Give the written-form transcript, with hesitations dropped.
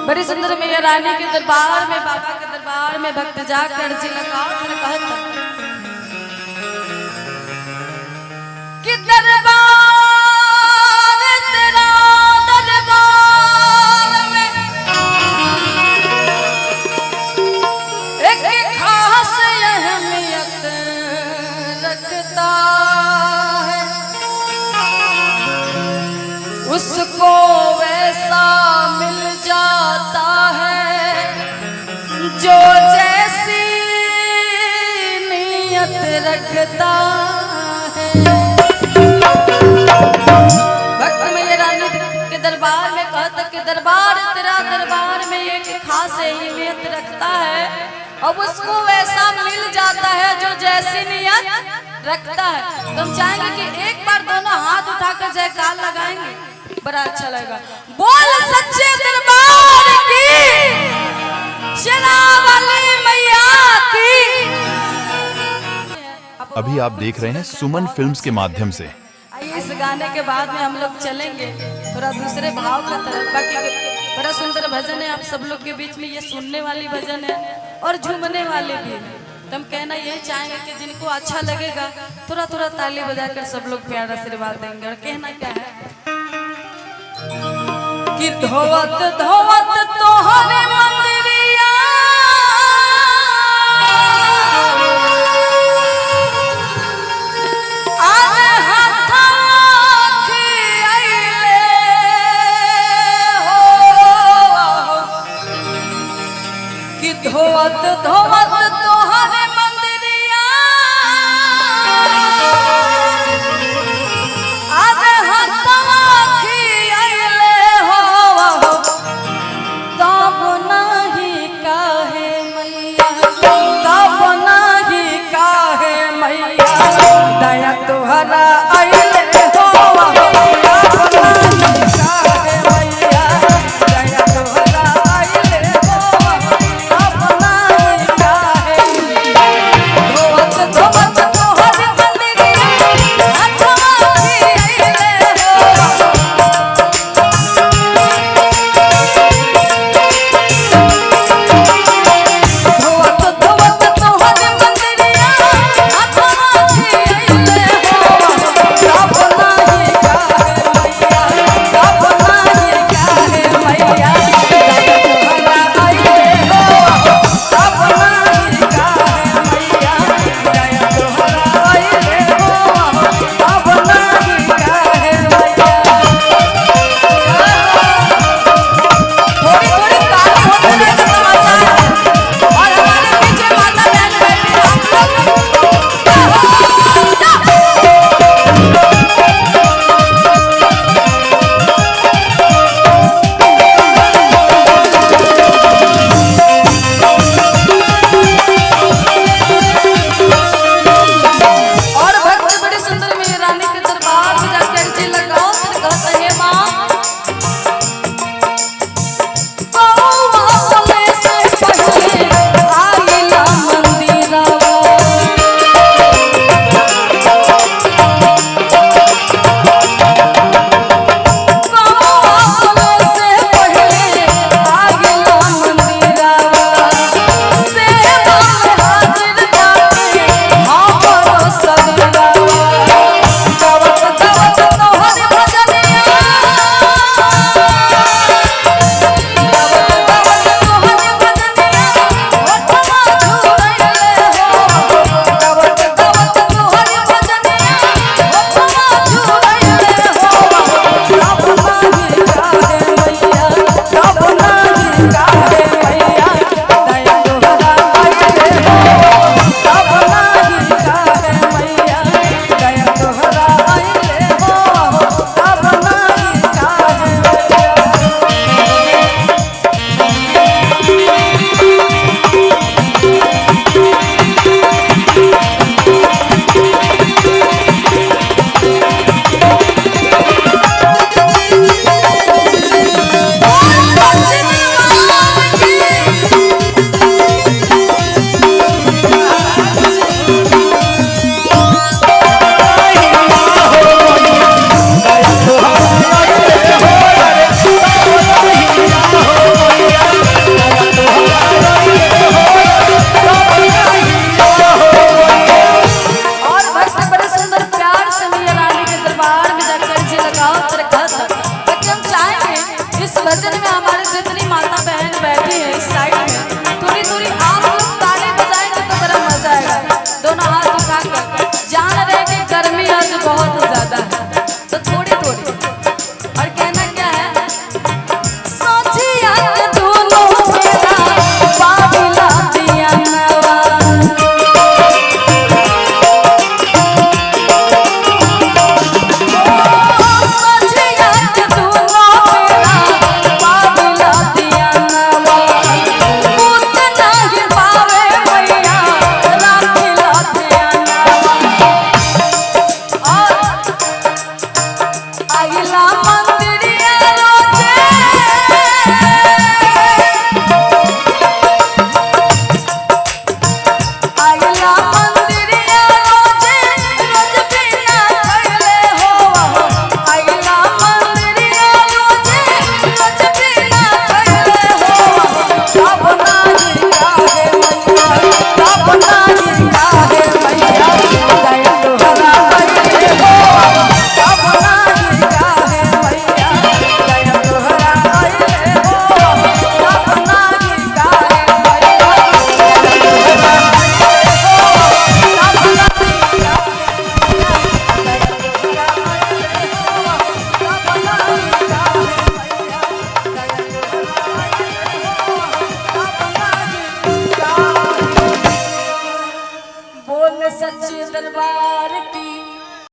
बड़ी सुंदर मैया रानी के दरबार में, बाबा के दरबार में भक्त जाकर जी लगाओ कहता कि दरबार तेरा दरबार में एक खास अहमियत रखता है, उसको वैसा मिल जाता है जो जैसी नीयत रखता है। भक्त मैया रानी के दरबार में कहता कि दरबार तेरा दरबार में एक खास अहमियत रखता है और उसको वैसा मिल जाता है जो जैसी नीयत रखता है। तो हम चाहेंगे कि एक बार दोनों हाथ उठाकर जयकार लगाएंगे, बड़ा अच्छा लगेगा। बोल सच्चे दरबार की, शेरावाली मैया की। अभी आप देख रहे हैं सुमन फिल्म्स के माध्यम से। आइए इस गाने के बाद में हम लोग चलेंगे थोड़ा दूसरे भाव का तरफ। बाकी बड़ा सुंदर भजन है, आप सब लोग के बीच में ये सुनने वाली भजन है और झूमने वाले भी है। तो हम कहना यही चाहेंगे कि जिनको अच्छा लगेगा थोड़ा थोड़ा ताली बजाकर सब लोग प्यार आशीर्वाद देंगे। और कहना क्या है कि धोवत धोवत तोहरे मंदिरिया आरे हाथा खियाइले हो कि धोवत धोवत तोहरे मंदिरिया आरे हाथा खियाइले हो तब नहीं काहे मैया, तब नहीं काहे मैया दया तोहरा आइले हो तब नहीं काहे मैया दया तोहरा आइले हो तब नहीं काहे दूरी